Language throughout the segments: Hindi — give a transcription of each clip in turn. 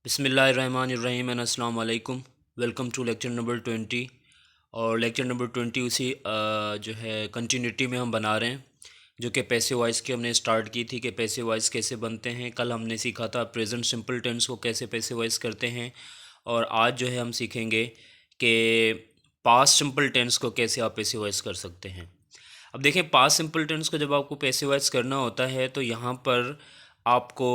बिस्मिल्लाहिर्रहमानिर्रहीम एंड अस्सलाम वालेकुम। Welcome to lecture number 20। और लेक्चर नंबर 20 उसी जो है कंटिन्यूटी में हम बना रहे हैं, जो कि पैसिव वॉइस की हमने स्टार्ट की थी कि पैसिव वॉइस कैसे बनते हैं। कल हमने सीखा था प्रेजेंट सिंपल टेंस को कैसे पैसिव वॉइस करते हैं, और आज जो है हम सीखेंगे कि पास्ट सिंपल टेंस को कैसे आप पैसिव वॉइस कर सकते हैं। अब देखें, पास्ट सिंपल टेंस को जब आपको पैसिव वॉइस करना होता है तो यहाँ पर आपको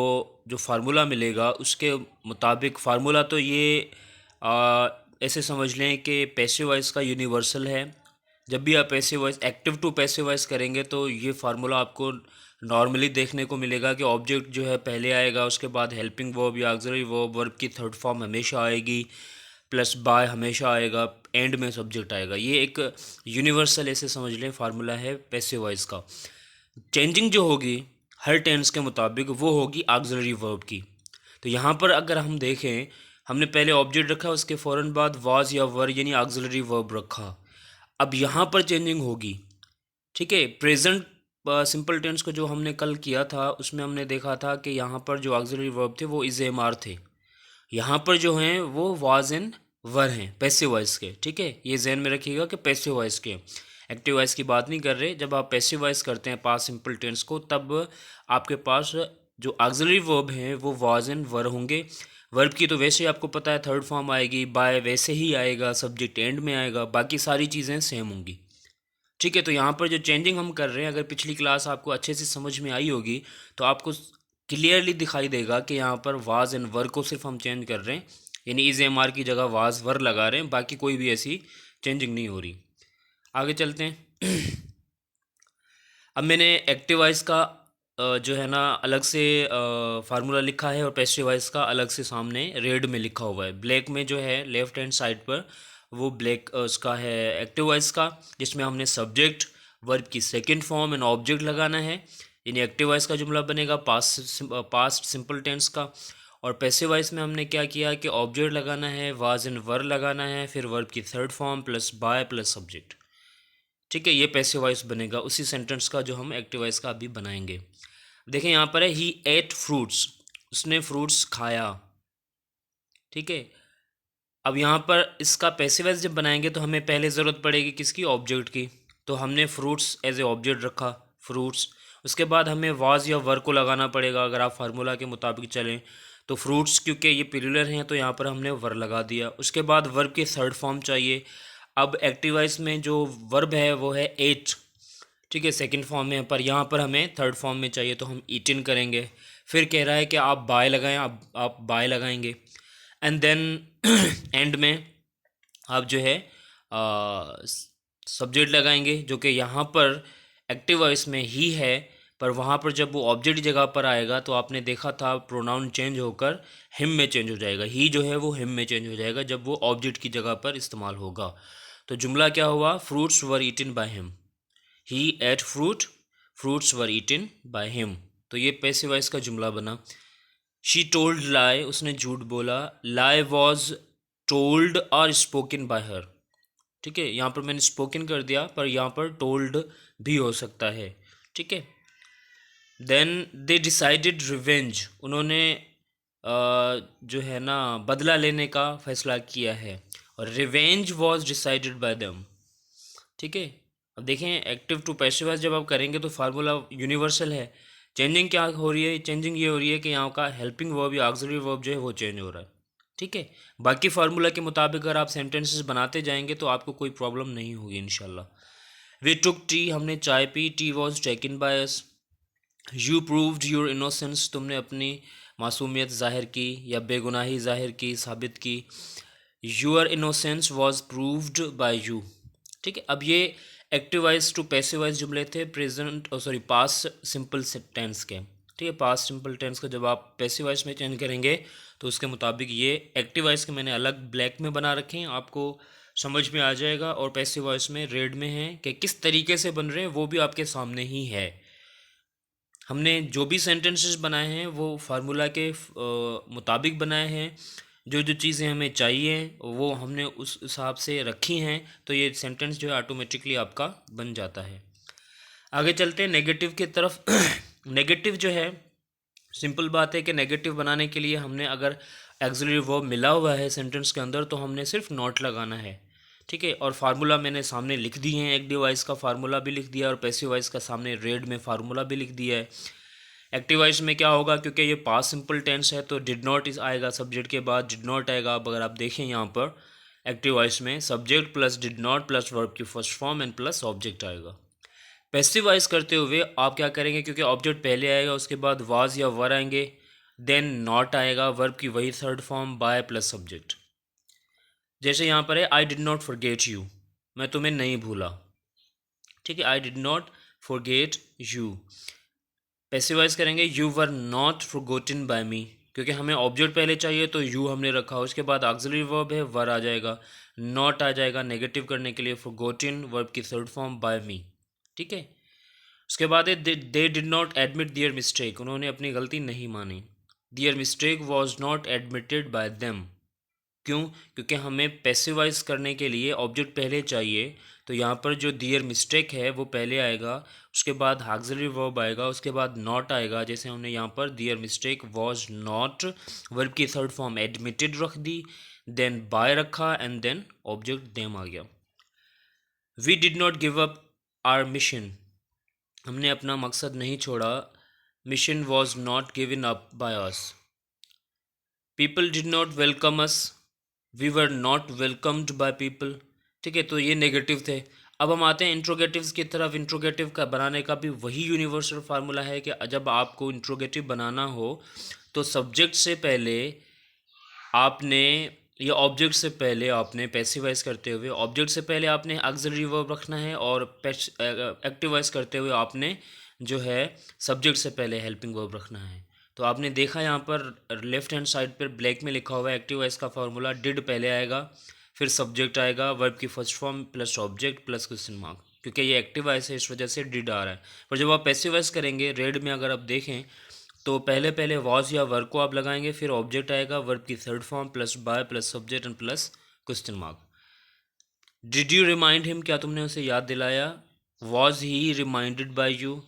जो फार्मूला मिलेगा उसके मुताबिक, फार्मूला तो ये आ, ऐसे समझ लें कि पैसिव वॉइस का यूनिवर्सल है। जब भी आप passive voice active to passive voice करेंगे तो ये फार्मूला आपको नॉर्मली देखने को मिलेगा कि ऑब्जेक्ट जो है पहले आएगा, उसके बाद हेल्पिंग वर्ब या ऑक्सिलरी वर्ब, वर्ब की थर्ड फॉर्म हमेशा आएगी, प्लस बाय हमेशा आएगा, एंड में सब्जेक्ट आएगा। ये एक यूनिवर्सल ऐसे समझ लें फार्मूला है पैसिव वॉइस का। चेंजिंग जो होगी हर टेंस के मुताबिक वो होगी ऑक्सिलरी वर्ब की। तो यहाँ पर अगर हम देखें, हमने पहले ऑब्जेक्ट रखा, उसके फ़ौरन बाद वाज या वर यानी ऑक्सिलरी वर्ब रखा। अब यहाँ पर चेंजिंग होगी, ठीक है। प्रेजेंट सिंपल टेंस को जो हमने कल किया था उसमें हमने देखा था कि यहाँ पर जो ऑक्सिलरी वर्ब थे वो इज एम आर थे, यहाँ पर जो हैं वो वाज एंड वर हैं पैसिव वॉइस के, ठीक है। ये जहन में रखिएगा कि पैसिव वॉइस के, एक्टिव वॉइस की बात नहीं कर रहे। जब आप पैसिव वॉइस करते हैं पास्ट सिंपल टेंस को, तब आपके पास जो ऑक्सिलरी वर्ब हैं वो वाज एंड वर होंगे। वर्ब की तो वैसे ही आपको पता है थर्ड फॉर्म आएगी, बाय वैसे ही आएगा, सब्जेक्ट एंड में आएगा, बाकी सारी चीज़ें सेम होंगी, ठीक है। तो यहाँ पर जो चेंजिंग हम कर रहे हैं, अगर पिछली क्लास आपको अच्छे से समझ में आई होगी तो आपको क्लियरली दिखाई देगा कि यहाँ पर वाज एंड वर को सिर्फ हम चेंज कर रहे हैं, यानी इज एम आर की जगह वाज वर लगा रहे हैं, बाकी कोई भी ऐसी चेंजिंग नहीं हो रही। आगे चलते हैं। अब मैंने एक्टिव वॉइस का जो है ना अलग से फार्मूला लिखा है, और पैसिव वॉइस का अलग से सामने रेड में लिखा हुआ है, ब्लैक में जो है लेफ्ट हैंड साइड पर, वो ब्लैक उसका है एक्टिव वॉइस का, जिसमें हमने सब्जेक्ट, वर्ब की सेकंड फॉर्म एंड ऑब्जेक्ट लगाना है। यानी एक्टिव वॉइस का जुमला बनेगा पास्ट सिंपल टेंस का। और पैसिव वॉइस में हमने क्या किया कि ऑब्जेक्ट लगाना है, वाज एंड वर लगाना है, फिर वर्ब की third form plus by plus subject, ठीक है। ये पैसिव वॉइस बनेगा उसी सेंटेंस का जो हम एक्टिव वॉइस का अभी बनाएंगे। देखें यहाँ पर है ही एट फ्रूट्स, उसने फ्रूट्स खाया, ठीक है। अब यहाँ पर इसका पैसिव वॉइस जब बनाएंगे तो हमें पहले ज़रूरत पड़ेगी किसकी, ऑब्जेक्ट की। तो हमने फ्रूट्स एज ए ऑब्जेक्ट रखा, फ्रूट्स। उसके बाद हमें वाज या वर को लगाना पड़ेगा, अगर आप फार्मूला के मुताबिक चलें तो फ्रूट्स क्योंकि ये प्लूरल हैं तो यहाँ पर हमने वर लगा दिया। उसके बाद वर्ब की थर्ड फॉर्म चाहिए। अब एक्टिव वॉइस में जो वर्ब है वो है एट, ठीक है, सेकंड फॉर्म में, पर यहाँ पर हमें थर्ड फॉर्म में चाहिए तो हम ईटिन करेंगे। फिर कह रहा है कि आप बाय लगाएं, आप बाय लगाएंगे, एंड देन एंड में आप जो है सब्जेक्ट लगाएंगे, जो कि यहाँ पर एक्टिव वॉइस में ही है, पर वहाँ पर जब वो ऑब्जेक्ट जगह पर आएगा तो आपने देखा था प्रोनाउन चेंज होकर हिम में चेंज हो जाएगा। ही जो है वो हिम में चेंज हो जाएगा जब वो ऑब्जेक्ट की जगह पर इस्तेमाल होगा। तो जुमला क्या हुआ, fruits were eaten by him, he ate fruit, fruits were eaten by him. तो ये पैसिव वॉइस का जुमला बना। शी टोल्ड लाई, उसने झूठ बोला, लाई वॉज टोल्ड और स्पोकन बाय हर, ठीक है। यहाँ पर मैंने स्पोकन कर दिया, पर यहाँ पर टोल्ड भी हो सकता है, ठीक है। देन दे डिसाइडेड रिवेंज, उन्होंने जो है ना बदला लेने का फैसला किया है, और revenge was decided by them, ठीक है। अब देखें, एक्टिव टू पैसिव वॉइस जब आप करेंगे तो फार्मूला यूनिवर्सल है। चेंजिंग क्या हो रही है, चेंजिंग ये हो रही है कि यहाँ का हेल्पिंग वर्ब या ऑक्सिलरी वर्ब जो है वो चेंज हो रहा है, ठीक है। बाकी फार्मूला के मुताबिक अगर आप सेंटेंसेस बनाते जाएंगे तो आपको कोई प्रॉब्लम नहीं होगी इंशाल्लाह। वी टुक टी, हमने चाय P, T was taken by us. You proved your innocence, तुमने अपनी मासूमियत ज़ाहिर की या बेगुनाही ज़ाहिर की, साबित की। Your innocence was proved by you, ठीक है। अब ये active voice to passive voice जुमले थे present sorry past simple tense के, ठीक है। पास्ट सिंपल टेंस को जब आप पैसिव वॉइस में चेंज करेंगे तो उसके मुताबिक ये एक्टिव वॉइस के मैंने अलग ब्लैक में बना रखे हैं, आपको समझ में आ जाएगा। और पैसिव वॉइस में रेड में है कि किस तरीके से बन रहे हैं वो भी आपके सामने ही है। हमने जो भी सेंटेंसेस बनाए हैं वो फार्मूला के मुताबिक बनाए हैं। जो जो चीज़ें हमें चाहिए वो हमने उस हिसाब से रखी हैं, तो ये सेंटेंस जो है ऑटोमेटिकली आपका बन जाता है। आगे चलते हैं नेगेटिव की तरफ। नेगेटिव जो है, सिंपल बात है कि नेगेटिव बनाने के लिए हमने अगर एक्सिलरी वर्ब मिला हुआ है सेंटेंस के अंदर तो हमने सिर्फ नॉट लगाना है, ठीक है। और फार्मूला मैंने सामने लिख दिए हैं, एक्टिव वॉइस का फार्मूला भी लिख दिया और पैसिव वॉइस का सामने रेड में फार्मूला भी लिख दिया है। एक्टिव वॉइस में क्या होगा, क्योंकि ये पास्ट सिंपल टेंस है तो डिड नॉट इस आएगा, सब्जेक्ट के बाद डिड नॉट आएगा। अब अगर आप देखें यहाँ पर एक्टिव वॉइस में subject plus did not plus verb की first form and plus object आएगा। पैसिव वॉइस करते हुए आप क्या करेंगे, क्योंकि ऑब्जेक्ट पहले आएगा उसके बाद वाज या वर आएंगे, देन नॉट आएगा, वर्ब की वही third form by plus subject. जैसे यहाँ पर है I did not forget you, मैं तुम्हें नहीं भूला, ठीक है। I did not forget you. Passive voice करेंगे you were not forgotten by me, क्योंकि हमें ऑब्जेक्ट पहले चाहिए तो यू हमने रखा, उसके बाद ऑक्सिलरी वर्ब है वर आ जाएगा, नॉट आ जाएगा नेगेटिव करने के लिए, फॉरगॉटन वर्ब की थर्ड फॉर्म बाय मी, ठीक है। उसके बाद है they did not admit their mistake, उन्होंने अपनी गलती नहीं मानी। Their mistake was not admitted by them, क्यों, क्योंकि हमें पैसिवाइज करने के लिए ऑब्जेक्ट पहले चाहिए, तो यहाँ पर जो दियर मिस्टेक है वो पहले आएगा, उसके बाद ऑक्सिलरी वर्ब आएगा, उसके बाद नॉट आएगा। जैसे हमने यहाँ पर their mistake was not, verb की थर्ड फॉर्म एडमिटेड रख दी, देन बाय रखा एंड देन ऑब्जेक्ट देम आ गया। We did not give up our mission, हमने अपना मकसद नहीं छोड़ा, mission was not given up by us. People did not welcome us, we were not welcomed by people, ठीक है। तो ये नेगेटिव थे। अब हम आते हैं इंट्रोगेटिव्स की तरफ। इंट्रोगेटिव का बनाने का भी वही यूनिवर्सल फार्मूला है कि जब आपको इंट्रोगेटिव बनाना हो तो सब्जेक्ट से पहले आपने या ऑब्जेक्ट से पहले आपने पैसिवाइज करते हुए ऑब्जेक्ट से पहले आपने ऑक्सिलरी वर्ब रखना है, और एक्टिवाइज करते हुए आपने जो है सब्जेक्ट से पहले हेल्पिंग वर्ब रखना है। तो आपने देखा यहाँ पर लेफ्ट हैंड साइड पर ब्लैक में लिखा हुआ है एक्टिवाइज का फार्मूला, डिड पहले आएगा, फिर सब्जेक्ट आएगा, वर्ब की first form plus object plus question mark, क्योंकि ये एक्टिवाइज है इस वजह से डिड आ रहा है। पर जब आप पैसिवाइज करेंगे रेड में अगर आप देखें तो पहले पहले वॉज या वर्ब को आप लगाएंगे, फिर ऑब्जेक्ट आएगा, वर्ब की third form plus by plus subject and plus question mark. Did you remind him, क्या तुमने उसे याद दिलाया, was he reminded by you,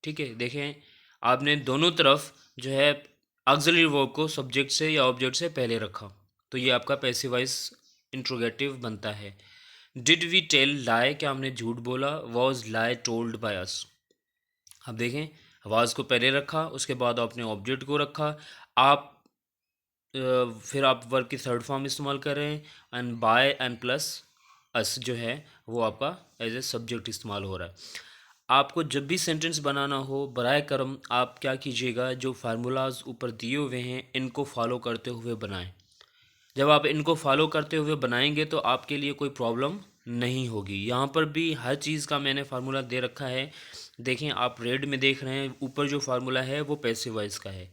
ठीक है। देखें आपने दोनों तरफ जो है ऑक्सिलरी वर्ब को सब्जेक्ट से या ऑब्जेक्ट से पहले रखा, तो ये आपका पैसिवाइज इंट्रोगेटिव बनता है। डिड वी टेल लाई, क्या हमने झूठ बोला, was lie told by us. अब देखें आवाज़ को पहले रखा, उसके बाद आपने ऑब्जेक्ट को रखा, आप फिर आप वर्ब की थर्ड फॉर्म इस्तेमाल कर रहे हैं, एंड बाय एंड प्लस अस जो है वो आपका एज ए सब्जेक्ट इस्तेमाल हो रहा है। आपको जब भी सेंटेंस बनाना हो बराए करम आप क्या कीजिएगा, जो फार्मूलाज ऊपर दिए हुए हैं इनको फॉलो करते हुए बनाएं। जब आप इनको फॉलो करते हुए बनाएंगे तो आपके लिए कोई प्रॉब्लम नहीं होगी। यहाँ पर भी हर चीज़ का मैंने फार्मूला दे रखा है। देखें आप रेड में देख रहे हैं, ऊपर जो फार्मूला है वो पैसिव वॉइस का है।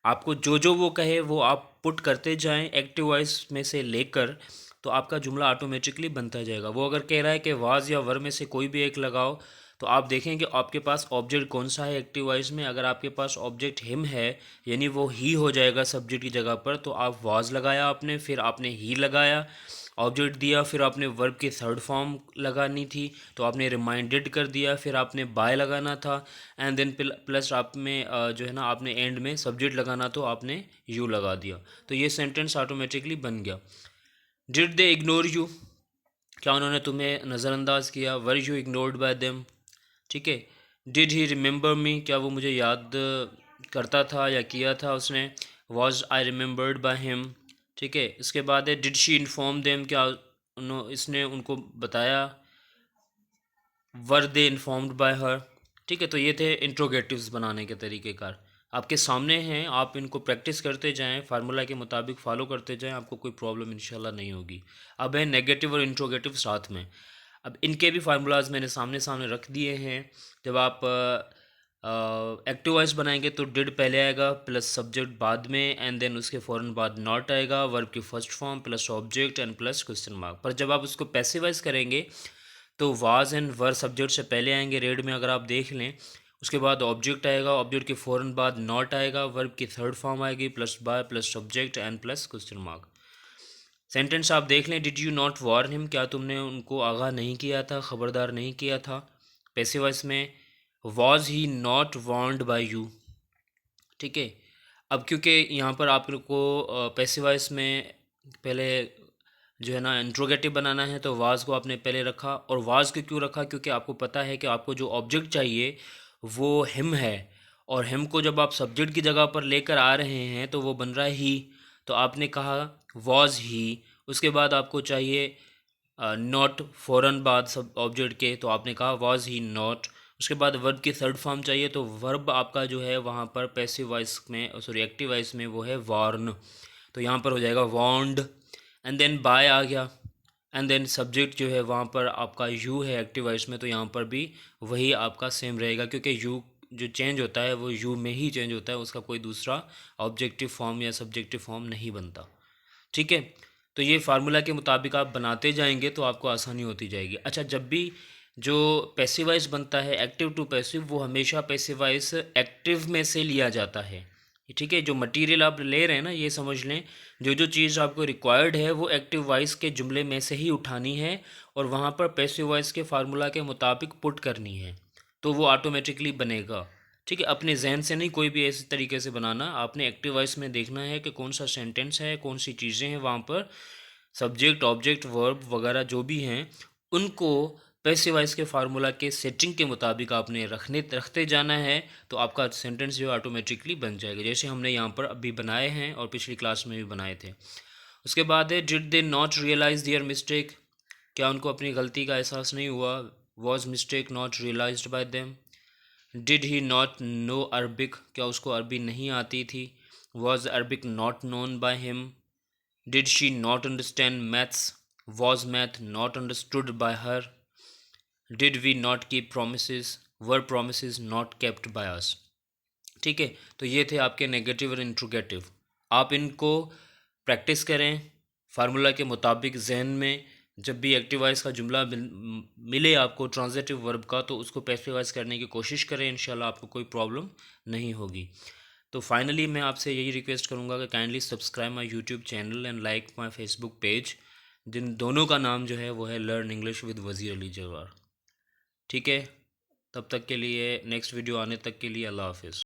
आपको जो जो वो कहे वो आप पुट करते जाएं एक्टिव वॉइस में से लेकर, तो आपका जुमला ऑटोमेटिकली बनता जाएगा। वो अगर कह रहा है कि वाज या वर में से कोई भी एक लगाओ, तो आप देखें कि आपके पास ऑब्जेक्ट कौन सा है एक्टिव वॉइस में। अगर आपके पास ऑब्जेक्ट हिम है यानी वो ही हो जाएगा सब्जेक्ट की जगह पर, तो आप वाज लगाया आपने, फिर आपने ही लगाया, ऑब्जेक्ट दिया, फिर आपने वर्ब की थर्ड फॉर्म लगानी थी तो आपने रिमाइंडेड कर दिया, फिर आपने बाय लगाना था, एंड देन प्लस आप में जो है ना आपने एंड में सब्जेक्ट लगाना तो आपने यू लगा दिया, तो ये सेंटेंस ऑटोमेटिकली बन गया। डिड दे इग्नोर यू, क्या उन्होंने तुम्हें नज़रअंदाज किया, were you ignored bye them, ठीक है। डिड ही रिमेंबर मी, क्या वो मुझे याद करता था या किया था उसने, was I remembered by him, ठीक है। इसके बाद है डिड शी इन्फॉर्म देम, क्या इसने उनको बताया, वर दे इन्फॉर्म्ड बाय हर, ठीक है। तो ये थे इंट्रोगेटिव्स बनाने के तरीक़ेकार, आपके सामने हैं, आप इनको प्रैक्टिस करते जाएं, फार्मूला के मुताबिक फॉलो करते जाएं, आपको कोई प्रॉब्लम इंशाल्लाह नहीं होगी। अब है नेगेटिव और इंट्रोगेटिव साथ में। अब इनके भी फार्मूलाज मैंने सामने सामने रख दिए हैं। जब आप एक्टिव वॉइस बनाएंगे तो डिड पहले आएगा प्लस सब्जेक्ट बाद में, एंड देन उसके फ़ौरन बाद नॉट आएगा, वर्ब की first form plus object and plus question mark. पर जब आप उसको पैसिवाइज करेंगे तो वाज एंड वर सब्जेक्ट से पहले आएंगे रेड में अगर आप देख लें, उसके बाद ऑब्जेक्ट आएगा, ऑब्जेक्ट के फ़ौरन बाद नॉट आएगा, वर्ब की थर्ड फॉर्म आएगी plus by plus subject and plus question mark. Sentence आप देख लें, did you not warn him, क्या तुमने उनको आगाह नहीं किया था, ख़बरदार नहीं किया था। पैसिव वॉइस में was he not warned by you, ठीक है। अब क्योंकि यहाँ पर आप लोग को पैसिव वॉइस में पहले जो है ना इंट्रोगेटिव बनाना है, तो वाज को आपने पहले रखा। और वाज को क्यों रखा? क्योंकि आपको पता है कि आपको जो ऑब्जेक्ट चाहिए वो हिम है, और हिम को जब आप सब्जेक्ट की जगह पर लेकर आ रहे हैं तो वो बन रहा है ही। तो आपने कहा वाज ही। उसके बाद आपको चाहिए नॉट, फ़ौरन बाद सब ऑब्जेक्ट के, तो आपने कहा वाज ही नॉट। उसके बाद वर्ब की थर्ड फॉर्म चाहिए, तो वर्ब आपका जो है वहाँ पर पैसिव वॉइस में, सॉरी एक्टिव वॉइस में वो है वार्न। तो यहाँ पर हो जाएगा वार्नड। एंड देन बाय आ गया। एंड देन सब्जेक्ट जो है वहाँ पर आपका यू है एक्टिव वॉइस में, तो यहाँ पर भी वही आपका सेम रहेगा, क्योंकि यू जो चेंज होता है वो यू में ही चेंज होता है, उसका कोई दूसरा ऑब्जेक्टिव फॉर्म या सब्जेक्टिव फॉर्म नहीं बनता। ठीक है, तो ये फार्मूला के मुताबिक आप बनाते जाएंगे तो आपको आसानी होती जाएगी। अच्छा, जब भी जो पैसिव वॉइस बनता है एक्टिव टू पैसिव, वो हमेशा पैसिव वॉइस एक्टिव में से लिया जाता है। ठीक है, जो मटेरियल आप ले रहे हैं ना, ये समझ लें जो जो चीज़ आपको रिक्वायर्ड है वो एक्टिव वॉइस के जुमले में से ही उठानी है, और वहाँ पर पैसिव वॉइस के फार्मूला के मुताबिक पुट करनी है, तो वो ऑटोमेटिकली बनेगा। ठीक है, अपने जहन से नहीं कोई भी ऐसे तरीके से बनाना, आपने एक्टिव वॉइस में देखना है कि कौन सा सेंटेंस है, कौन सी चीज़ें हैं वहाँ पर, सब्जेक्ट ऑब्जेक्ट वर्ब वगैरह जो भी हैं, उनको पैसिव वॉइस के फार्मूला के सेटिंग के मुताबिक आपने रखते जाना है, तो आपका सेंटेंस जो है ऑटोमेटिकली बन जाएगा, जैसे हमने यहाँ पर अभी बनाए हैं और पिछली क्लास में भी बनाए थे। उसके बाद है did they not realise their mistake, क्या उनको अपनी गलती का एहसास नहीं हुआ? Was mistake not realised by them. Did he not know Arabic, क्या उसको अरबी नहीं आती थी? Was Arabic not known by him. Did she not understand maths? Was math not understood by her. Did we not keep promise? Were promise not kept by us. ठीक है, तो ये थे आपके नेगेटिव और इंट्रोगेटिव। आप इनको प्रैक्टिस करें फार्मूला के मुताबिक जहन में। जब भी एक्टिव वॉइस का जुमला मिले आपको ट्रांजिटिव वर्ब का, तो उसको पैसिव वॉइस करने की कोशिश करें, इंशाल्लाह आपको कोई प्रॉब्लम नहीं होगी। तो फाइनली मैं आपसे यही रिक्वेस्ट करूंगा कि kindly subscribe my YouTube channel and like my Facebook page, जिन दोनों का नाम जो है वो है लर्न इंग्लिश विद वज़ीर अली जवार। ठीक है, तब तक के लिए, नेक्स्ट वीडियो आने तक के लिए अल्लाह हाफिज़।